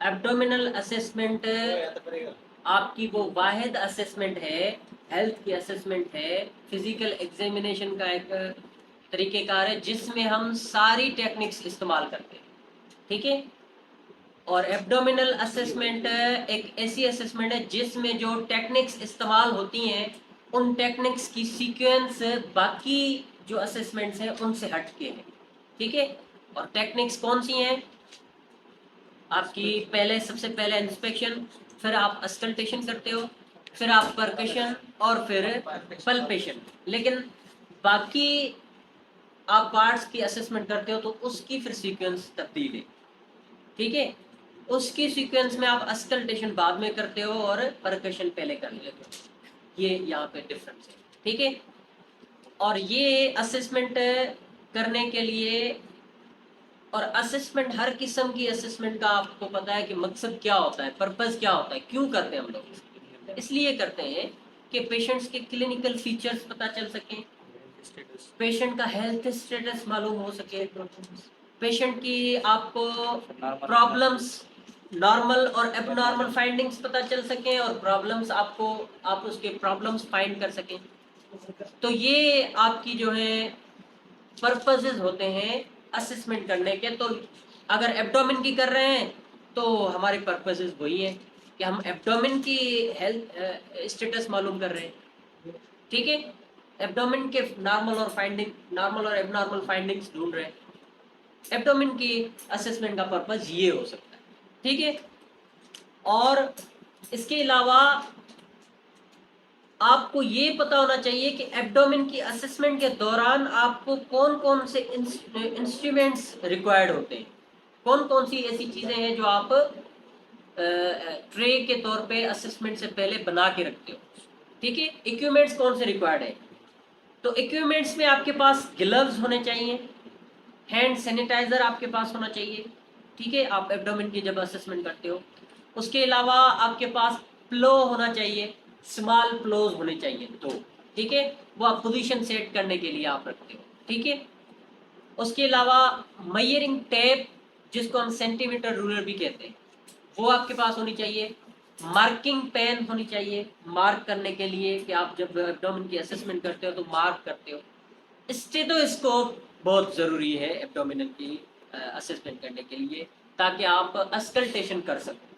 Abdominal assessment आपकी वो वाहिद assessment है, हेल्थ की असेसमेंट है, फिजिकल एग्जामिनेशन का एक तरीक़ेकार है जिसमें हम सारी टेक्निक्स इस्तेमाल करते हैं। ठीक है। और एब्डोमिनल असेसमेंट एक ऐसी असेसमेंट है जिसमें जो टेक्निक्स इस्तेमाल होती हैं उन टेक्निक्स की सीक्वेंस बाकी जो असेसमेंट्स हैं उनसे हटके है। ठीक है। और टेक्निक्स कौन सी हैं आपकी? पहले सबसे पहले इंस्पेक्शन, फिर आप अस्कल्टेशन करते हो, फिर आप परकशन और फिर पल्पेशन। लेकिन बाकी आप पार्ट्स की असेसमेंट करते हो तो उसकी फिर सीक्वेंस तब्दील है। ठीक है। उसकी सीक्वेंस में आप अस्कल्टेशन बाद में करते हो और परकशन पहले कर लेते हो। ये यहाँ पे डिफरेंस है। ठीक है। और ये असेसमेंट करने के लिए, और असेसमेंट हर किस्म की असेसमेंट का आपको पता है कि मकसद क्या होता है, पर्पस क्या होता है, क्यों करते हैं हम लोग? इसलिए करते हैं कि पेशेंट्स के क्लिनिकल फीचर्स पता चल सके, पेशेंट का हेल्थ स्टेटस मालूम हो सके, पेशेंट की आपको प्रॉब्लम्स, नॉर्मल और एबनॉर्मल फाइंडिंग्स पता चल सके, और प्रॉब्लम्स आपको, आप उसके प्रॉब्लम्स फाइंड कर सकें। तो ये आपकी जो है पर्पसेस होते हैं असेसमेंट करने के। तो अगर एब्डोमेन की कर रहे हैं तो हमारे पर्पसेस वही है कि हम एब्डोमेन की हेल्थ स्टेटस मालूम कर रहे हैं। ठीक है। एब्डोमेन के नॉर्मल और एबनॉर्मल फाइंडिंग्स ढूंढ रहे हैं। एब्डोमेन की असेसमेंट का पर्पस ये हो सकता है। ठीक है। और इसके अलावा आपको ये पता होना चाहिए कि एब्डोमेन की असेसमेंट के दौरान आपको कौन कौन से इंस्ट्रूमेंट्स रिक्वायर्ड होते हैं, कौन कौन सी ऐसी चीज़ें हैं जो आप ट्रे के तौर पे असेसमेंट से पहले बना के रखते हो। ठीक है। इक्विपमेंट्स कौन से रिक्वायर्ड है? तो इक्विपमेंट्स में आपके पास ग्लव्स होने चाहिए, हैंड सैनिटाइजर आपके पास होना चाहिए। ठीक है। आप एब्डोमेन की जब असेसमेंट करते हो, उसके अलावा आपके पास प्लो होना चाहिए, स्मॉल प्लोज होने चाहिए दो। ठीक है। वो आप पोजीशन सेट करने के लिए आप रखते हो। ठीक है। उसके अलावा मेजरिंग टेप, जिसको हम सेंटीमीटर रूलर भी कहते हैं, वो आपके पास होनी चाहिए। मार्किंग पेन होनी चाहिए मार्क करने के लिए कि आप जब एब्डोमेन की असेसमेंट करते हो तो मार्क करते हो। स्टेथोस्कोप बहुत ज़रूरी है एब्डोमिनल की असेसमेंट करने के लिए, ताकि आप अस्कल्टेशन कर सको।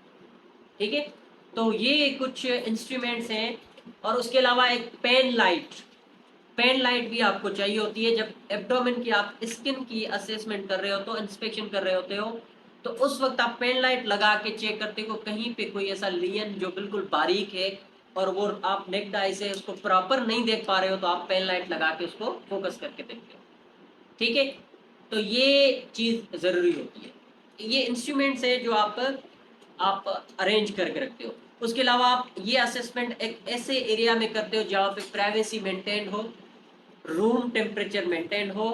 ठीक है। तो ये कुछ इंस्ट्रूमेंट्स हैं। और उसके अलावा एक पेन लाइट भी आपको चाहिए होती है जब एब्डोमेन की आप स्किन की असेसमेंट कर रहे हो, तो इंस्पेक्शन कर रहे होते हो, तो उस वक्त आप पेन लाइट लगा के चेक करते हो कहीं पे कोई ऐसा लियन जो बिल्कुल बारीक है और वो आप नेक्ड आई से उसको प्रॉपर नहीं देख पा रहे हो, तो आप पेन लाइट लगा के उसको फोकस करके देखते हो। ठीक है। तो ये चीज़ ज़रूरी होती है। ये इंस्ट्रूमेंट्स है जो आप अरेंज करके रखते हो। उसके अलावा आप ये असेसमेंट एक ऐसे एरिया में करते हो जहाँ पे प्राइवेसी मेंटेन हो, रूम टेम्परेचर मेंटेन हो,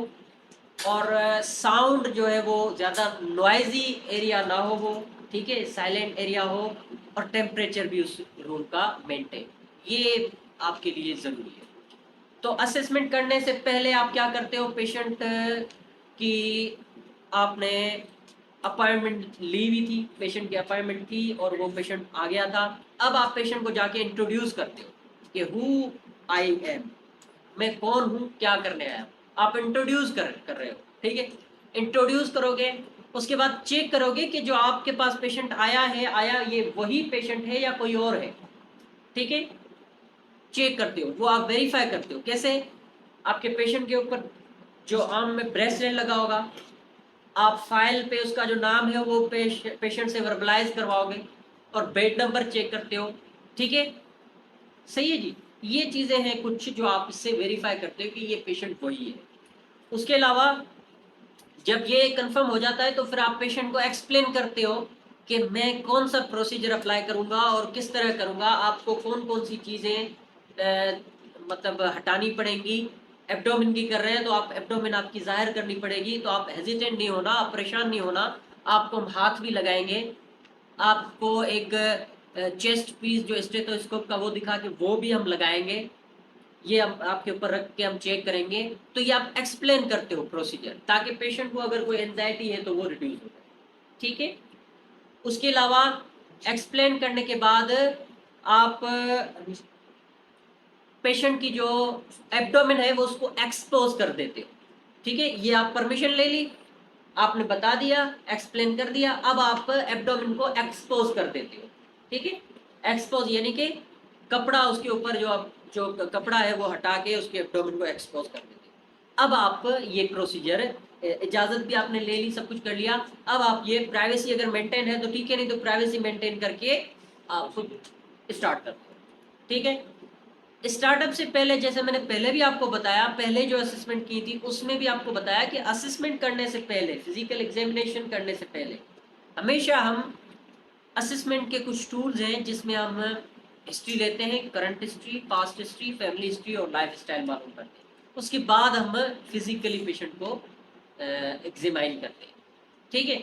और साउंड जो है वो ज़्यादा नॉइजी एरिया ना हो वो। ठीक है। साइलेंट एरिया हो, और टेम्परेचर भी उस रूम का मेंटेन, ये आपके लिए ज़रूरी है। तो असेसमेंट करने से पहले आप क्या करते हो? पेशेंट की आपने अपॉइंटमेंट ली हुई थी, पेशेंट की अपॉइंटमेंट थी और वो पेशेंट आ गया था। अब आप पेशेंट को जाके इंट्रोड्यूस करते हो कि हु आई एम, मैं कौन हूँ, क्या करने आया हूँ। आप इंट्रोड्यूस कर रहे हो। ठीक है। इंट्रोड्यूस करोगे, उसके बाद चेक करोगे कि जो आपके पास पेशेंट आया ये वही पेशेंट है या कोई और है। ठीक है। चेक करते हो, वो आप वेरीफाई करते हो। कैसे? आपके पेशेंट के ऊपर जो आर्म में ब्रेसलेट लगा होगा, आप फाइल पे उसका जो नाम है वो पेशेंट से वर्बलाइज करवाओगे, और बेड नंबर चेक करते हो। ठीक है। सही है जी। ये चीज़ें हैं कुछ जो आप इससे वेरीफाई करते हो कि ये पेशेंट वही है। उसके अलावा जब ये कंफर्म हो जाता है तो फिर आप पेशेंट को एक्सप्लेन करते हो कि मैं कौन सा प्रोसीजर अप्लाई करूंगा और किस तरह करूंगा, आपको कौन कौन सी चीज़ें मतलब हटानी पड़ेंगी। एब्डोमेन की कर रहे हैं तो आप एब्डोमेन आपकी जाहिर करनी पड़ेगी, तो आप हेजिटेंट नहीं होना, आप परेशान नहीं होना। आपको हम हाथ भी लगाएंगे, आपको एक चेस्ट पीस जो स्टेथोस्कोप का वो दिखा के वो भी हम लगाएंगे, ये हम आपके ऊपर रख के हम चेक करेंगे। तो ये आप एक्सप्लेन करते हो प्रोसीजर, ताकि पेशेंट को अगर कोई एंजाइटी है तो वो रिड्यूस हो जाए। ठीक है। उसके अलावा एक्सप्लेन करने के बाद आप पेशेंट की जो एब्डोमेन है वो उसको एक्सपोज कर देते हो। ठीक है, ये आप परमिशन ले ली, आपने बता दिया, एक्सप्लेन कर दिया, अब आप एब्डोमेन को एक्सपोज कर देते हो। ठीक है, एक्सपोज यानी कि कपड़ा उसके ऊपर जो कपड़ा है वो हटा के उसके एब्डोमेन को एक्सपोज कर देते हो। अब आप ये प्रोसीजर, इजाजत भी आपने ले ली, सब कुछ कर लिया, अब आप ये प्राइवेसी अगर मेंटेन है तो ठीक है, नहीं तो प्राइवेसी मेंटेन करके आप स्टार्ट करते हो। ठीक है, स्टार्टअप से पहले जैसे मैंने पहले भी आपको बताया, पहले जो असेसमेंट की थी उसमें भी आपको बताया कि असेसमेंट करने से पहले, फिजिकल एग्जामिनेशन करने से पहले हमेशा हम असेसमेंट के कुछ टूल्स हैं जिसमें हम हिस्ट्री लेते हैं, current history, past history, family history और लाइफ स्टाइल मालूम करते हैं। उसके बाद हम फिजिकली पेशेंट को एग्जामिन करते हैं। ठीक है,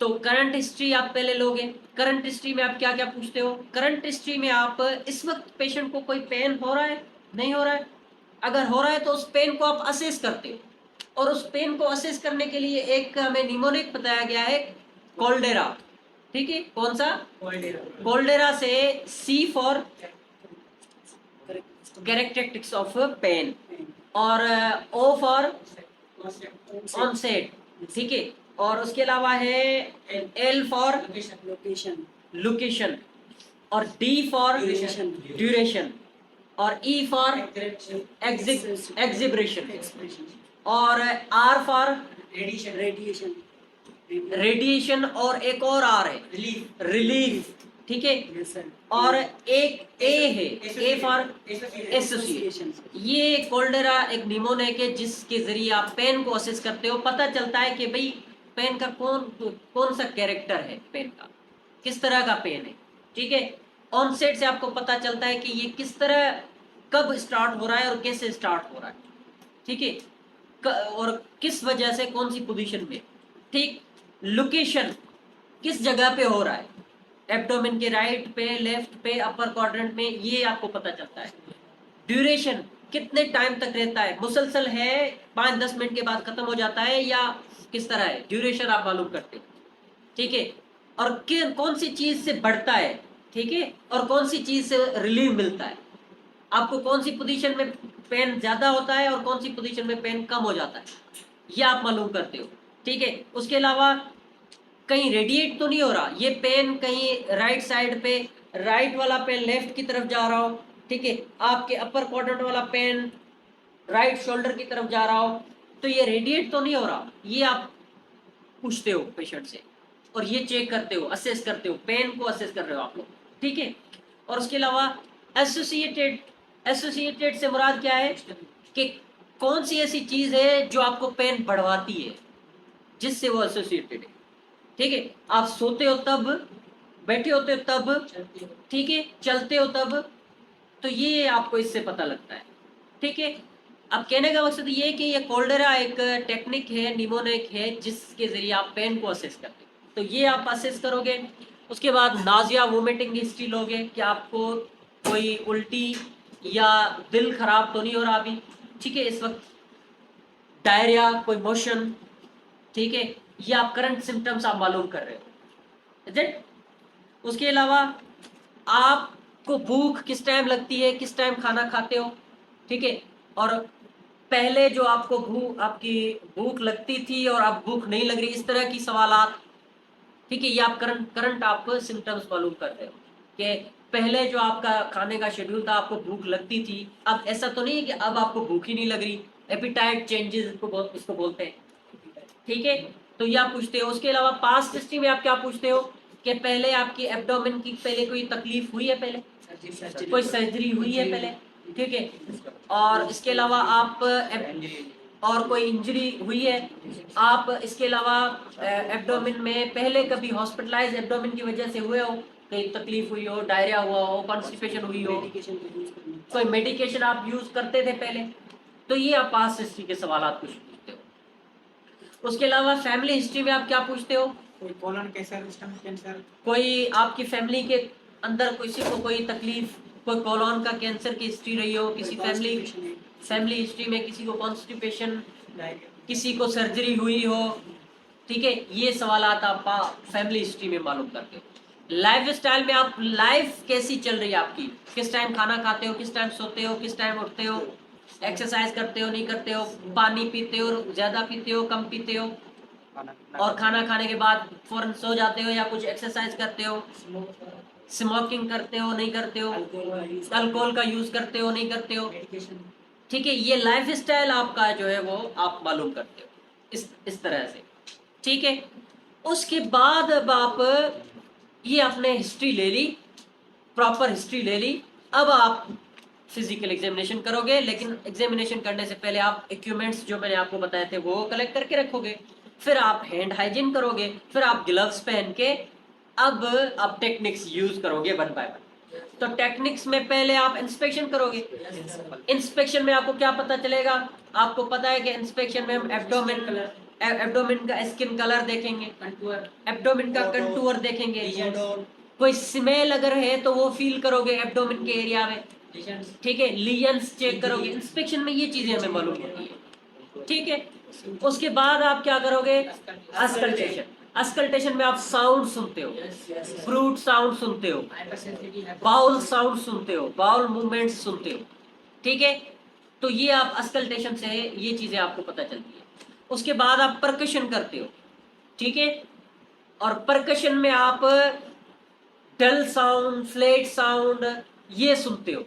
तो करंट हिस्ट्री आप पहले लोगे। करंट हिस्ट्री में आप क्या क्या पूछते हो? करंट हिस्ट्री में आप इस वक्त पेशेंट को कोई पेन हो रहा है, नहीं हो रहा है? अगर हो रहा है तो उस पेन को आप असेस करते हो, और उस पेन को असेस करने के लिए एक हमें निमोनिक बताया गया है, कोल्डेरा। ठीक है, कौन सा? कोल्डेरा से सी फॉर कैरेक्टरिस्टिक्स ऑफ पेन और ओ फॉर ऑनसेट। ठीक है, और उसके अलावा है एल फॉर लोकेशन और डी फॉर ड्यूरेशन और ई फॉर एग्जिबिशन और आर फॉर रेडिएशन और एक और आर है रिलीफ। ठीक है, और एक ए है, ए फॉर एसोसिएशन। ये कोल्डेरा एक निमोनिक है जिसके जरिए आप पेन को असेस करते हो, पता चलता है कि भाई पेन का कौन सा कैरेक्टर है, पेन का किस तरह का पेन है। ठीक है, ऑनसेट से आपको पता चलता है कि ये किस तरह, कब स्टार्ट हो रहा है और कैसे स्टार्ट हो रहा है। ठीक है, और किस वजह से, कौन सी पोजीशन में। ठीक, लोकेशन किस जगह पे हो रहा है, एब्डोमेन के राइट पे, लेफ्ट पे, अपर क्वाड्रेंट में, ये आपको पता चलता है। ड्यूरेशन कितने टाइम तक रहता है, मुसलसल है 5-10 मिनट के बाद खत्म हो जाता है या किस तरह है, ड्यूरेशन आप मालूम करते हैं। ठीक है, और कौन सी चीज से बढ़ता है, ठीक है, और कौन सी चीज से रिलीफ मिलता है, आपको कौन सी पोजीशन में पेन ज्यादा होता है और कौन सी पोजीशन में पेन कम हो जाता है, ये आप मालूम करते हो। ठीक है, उसके अलावा कहीं रेडिएट तो नहीं हो रहा, ये पेन कहीं राइट साइड पे, राइट वाला पेन लेफ्ट की तरफ जा रहा हो, ठीक है, आपके अपर क्वाड्रेंट वाला पेन राइट शोल्डर की तरफ जा रहा हो, तो ये रेडिएट तो नहीं हो रहा, ये आप पूछते हो पेशेंट से, और ये चेक करते हो, असेस करते हो, पेन को असेस कर रहे हो आप लोग। ठीक है, और उसके अलावा एसोसिएटेड, एसोसिएटेड से मुराद क्या है कि कौन सी ऐसी चीज है जो आपको पेन बढ़वाती है, जिससे वो एसोसिएटेड है। ठीक है, आप सोते हो तब, बैठे होते हो तब, ठीक है, चलते हो तब, तो ये आपको इससे पता लगता है। ठीक है, अब कहने का मकसद ये है कि ये कोल्डेरा एक टेक्निक है, निमोनिक है, जिसके जरिए आप पेन को असेस करते हो। तो ये आप असेस करोगे। उसके बाद नाजिया वोमिटिंग की हिस्ट्री लोगे कि आपको कोई उल्टी या दिल खराब तो नहीं हो रहा अभी, ठीक है, इस वक्त डायरिया, कोई मोशन, ठीक है, ये आप करंट सिम्टम्स आप मालूम कर रहे हो। Is it? उसके अलावा आपको भूख किस टाइम लगती है, किस टाइम खाना खाते हो, ठीक है, और पहले जो आपको आपकी भूख लगती थी और अब भूख नहीं लग रही, इस तरह की सवालात। ठीक है, ये आप करंट आप सिम्टम्स मालूम कर रहे हो कि पहले जो आपका खाने का शेड्यूल था, आपको भूख लगती थी, अब ऐसा तो नहीं है कि अब आपको भूख ही नहीं लग रही, एपिटाइट चेंजेस इसको बोलते हैं। ठीक है, तो ये आप पूछते हो। उसके अलावा पास्ट हिस्ट्री में आप क्या पूछते हो कि पहले आपकी एब्डोमेन की पहले कोई तकलीफ हुई है, पहले कोई सर्जरी हुई है पहले, ठीक है, और इसके अलावा आप और कोई इंजरी हुई है आप, इसके अलावा एब्डोमेन में पहले कभी हॉस्पिटलाइज एब्डोमेन की वजह से हुए हो, कहीं तकलीफ हुई हो, डायरिया हुआ हो, कॉन्स्टिपेशन हुई हो, कोई मेडिकेशन आप यूज करते थे पहले, तो ये आप पास्ट हिस्ट्री के सवाल कुछ पूछते हो। उसके अलावा फैमिली हिस्ट्री में आप क्या पूछते हो? कोई कोलन कैंसर, कोई आपकी फैमिली के अंदर किसी को कोई तकलीफ, कोई कोलन का कैंसर की हिस्ट्री रही हो, किसी फैमिली हिस्ट्री में किसी को कॉन्स्टिपेशन, किसी को सर्जरी हुई हो, ठीक है, ये सवालात आप फैमिली हिस्ट्री में मालूम करते हो। लाइफ स्टाइल में आप लाइफ कैसी चल रही है आपकी, किस टाइम खाना खाते हो, किस टाइम सोते हो, किस टाइम उठते हो, एक्सरसाइज करते हो नहीं करते हो, पानी पीते हो ज्यादा पीते हो कम पीते हो, और खाना खाने के बाद फौरन सो जाते हो या कुछ एक्सरसाइज करते हो, स्मोकिंग करते हो नहीं करते हो, अल्कोहल का यूज करते हो नहीं करते हो। ठीक है, ये लाइफ स्टाइल आपका जो है वो आप मालूम करते हो इस तरह से। ठीक है, उसके बाद अब आप ये आपने हिस्ट्री ले ली, प्रॉपर हिस्ट्री ले ली। अब आप फिजिकल एग्जामिनेशन करोगे, लेकिन एग्जामिनेशन करने से पहले आप इक्विपमेंट्स जो मैंने आपको बताए थे वो कलेक्ट करके रखोगे, फिर आप हैंड हाइजीन करोगे, फिर आप ग्लव्स पहन के अब आप टेक्निक्स यूज करोगे वन बाय वन। तो टेक्निक्स में पहले आप इंस्पेक्शन करोगे। इंस्पेक्शन में आपको क्या पता चलेगा, आपको पता है कि इंस्पेक्शन में हम एब्डोमेन का स्किन कलर देखेंगे, एब्डोमेन का कंटूर देखेंगे, कोई स्मेल अगर है तो वो फील करोगे एब्डोमेन के एरिया में। ठीक है, लीजन्स चेक करोगे। इंस्पेक्शन में ये चीजें हमें मालूम होती है। ठीक है, उसके बाद आप क्या करोगे, अस्कल्टेशन। अस्कल्टेशन में आप साउंड सुनते हो, फ्रूट साउंड सुनते हो, बाउल साउंड सुनते हो, बाउल मूवमेंट सुनते हो। ठीक है, तो ये आप अस्कल्टेशन से ये चीजें आपको पता चलती है। उसके बाद आप परकशन करते हो। ठीक है, और परकशन में आप डल साउंड, फ्लैट साउंड ये सुनते हो।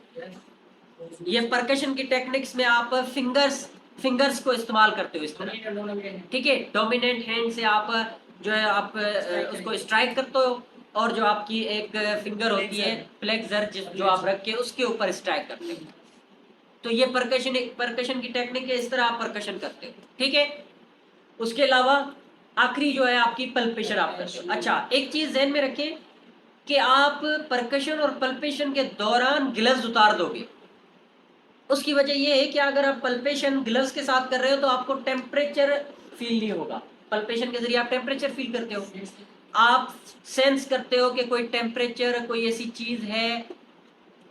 ये परकशन की टेक्निक्स में आप फिंगर्स को इस्तेमाल करते हो इस तरह। ठीक है, डोमिनेंट हैंड से आप जो है आप उसको स्ट्राइक करते हो, और जो आपकी एक फिंगर होती है फ्लेक्सर जो आप रख के उसके ऊपर स्ट्राइक करते हो। तो ये परकशन की टेक्निक है, इस तरह आप परकशन करते हो। ठीक है, उसके अलावा आखिरी जो है आपकी पल्पेशन आप करते हो। अच्छा, एक चीज ध्यान में रखें कि आप परकशन और पल्पेशन के दौरान ग्लव्स उतार दोगे। उसकी वजह यह है कि अगर आप पल्पेशन ग्लव्स के साथ कर रहे हो तो आपको टेम्परेचर फील नहीं होगा। पल्पेशन के जरिए आप टेम्परेचर फील करते हो, आप सेंस करते हो कि कोई टेम्परेचर, कोई ऐसी चीज है,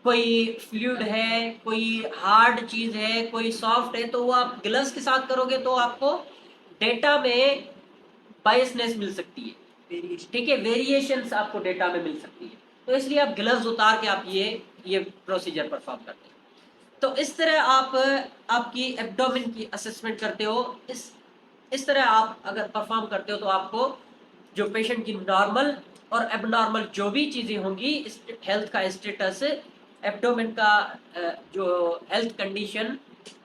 कोई फ्लूइड है, कोई हार्ड चीज है, कोई सॉफ्ट है, तो वो आप ग्लव्स के साथ करोगे तो आपको डेटा में बायसनेस मिल सकती है। ठीक है, वेरिएशंस आपको डेटा में मिल सकती है, तो इसलिए आप ग्लव्स उतार के आप ये प्रोसीजर परफॉर्म करते हैं। तो इस तरह आप आपकी एब्डोमेन की असेसमेंट करते हो। इस तरह आप अगर परफॉर्म करते हो तो आपको जो पेशेंट की नॉर्मल और एबनॉर्मल जो भी चीजें होंगी, हेल्थ का स्टेटस, एब्डोमेन का जो हेल्थ कंडीशन,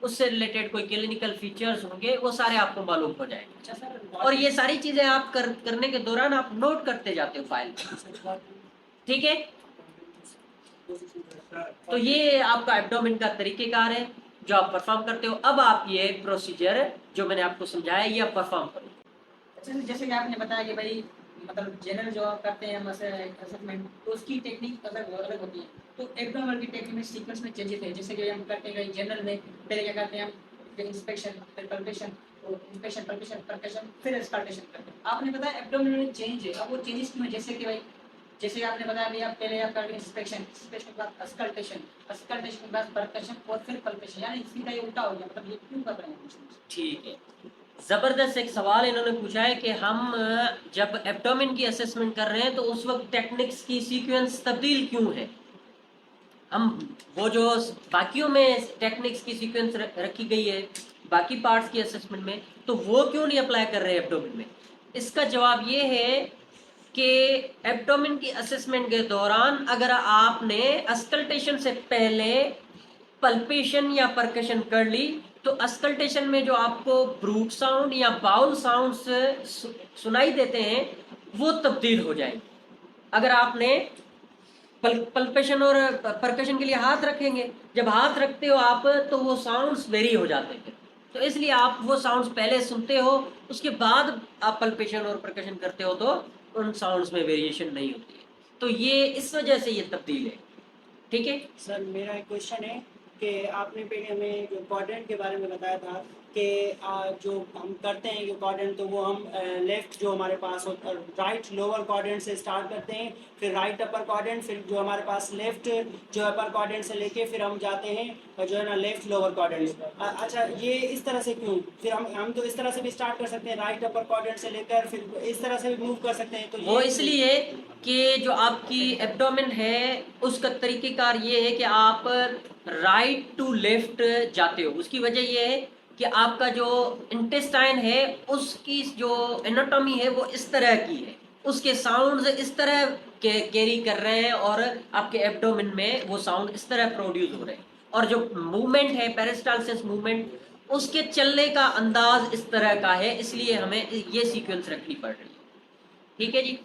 उससे रिलेटेड कोई क्लिनिकल फीचर्स होंगे, वो सारे आपको मालूम हो जाएंगे। अच्छा सर, और ये सारी चीजें आप करने के दौरान आप नोट करते जाते हो फाइल में। ठीक है, तो ये आपका एब्डोमेन का तरीकेकार है जो आप परफॉर्म करते हो। अब आप ये प्रोसीजर जो मैंने आपको समझाया ये आप परफॉर्म करो। अच्छा, जैसे कि आपने बताया कि भाई मतलब जनरल जो आप करते हैं असेसमेंट, तो उसकी टेक्निक अलग अलग होती है। तो एब्डोमिनल की टेक्निक में सीक्वेंस में चेंजेस है, जैसे कि हम करते हैं जनरल में पहले क्या करते हैं हम, इंस्पेक्शन, फिर पल्पेशन, तो इंस्पेक्शन, पल्पेशन, परकशन, फिर स्कल्टेशन करते हैं। आपने बताया एब्डोमिनल में चेंज है, अब वो चेंजेस क्यों है? जैसे कि भाई जैसे आपने बताया कि आप पहले आप करते हैं इंस्पेक्शन, इंस्पेक्शन के बाद स्कल्टेशन, स्कल्टेशन के बाद परकशन और फिर पल्पेशन, यानी सीधा ये उल्टा हो गया, मतलब ये क्यों कर रहे हैं? ठीक है, जबरदस्त एक सवाल इन्होंने पूछा है कि हम जब एब्डोमेन की असेसमेंट कर रहे हैं तो उस वक्त टेक्निक्स की सीक्वेंस तब्दील क्यों है। हम वो जो बाकियों में टेक्निक्स की सीक्वेंस रखी गई है बाकी पार्ट्स की असेसमेंट में, तो वो क्यों नहीं अप्लाई कर रहे हैं एब्डोमेन में। इसका जवाब ये है कि एब्डोमेन की असेसमेंट के दौरान अगर आपने अस्कल्टेशन से पहले पल्पेशन या परकशन कर ली तो अस्कल्टेशन में जो आपको ब्रूट साउंड या बाउल साउंड्स सुनाई देते हैं वो तब्दील हो जाएंगे। अगर आपने पल्पेशन और परकशन के लिए हाथ रखेंगे, जब हाथ रखते हो आप तो वो साउंड्स वेरी हो जाते हैं, तो इसलिए आप वो साउंड्स पहले सुनते हो, उसके बाद आप पल्पेशन और परकशन करते हो तो उन साउंड्स में वेरिएशन नहीं होती है। तो ये इस वजह से ये तब्दील है। ठीक है सर, मेरा एक क्वेश्चन है कि आपने पहले हमें जो क्वाड्रेंट के बारे में बताया था कि जो हम करते हैं जो क्वाड्रेंट, तो वो हम लेफ्ट जो हमारे पास होता है, राइट लोअर क्वाड्रेंट से स्टार्ट करते हैं, फिर राइट अपर क्वाड्रेंट, फिर जो हमारे पास लेफ्ट जो अपर क्वाड्रेंट से लेके फिर हम जाते हैं जो है ना लेफ्ट लोअर क्वाड्रेंट। अच्छा, ये इस तरह से क्यों? फिर हम तो इस तरह से भी स्टार्ट कर सकते हैं, राइट अपर क्वाड्रेंट से लेकर फिर इस तरह से भी मूव कर सकते हैं। तो वो ये इसलिए कि जो आपकी एब्डोमेन है उसका तरीक़ेकार ये है कि आप राइट टू लेफ्ट जाते हो। उसकी वजह ये है कि आपका जो इंटेस्टाइन है उसकी जो एनाटॉमी है वो इस तरह की है, उसके साउंड्स इस तरह के कैरी कर रहे हैं और आपके एब्डोमेन में वो साउंड इस तरह प्रोड्यूस हो रहे हैं। और जो मूवमेंट है पेरिस्टालसिस मूवमेंट, उसके चलने का अंदाज इस तरह का है, इसलिए हमें ये सीक्वेंस रखनी पड़ रही है। ठीक है जी।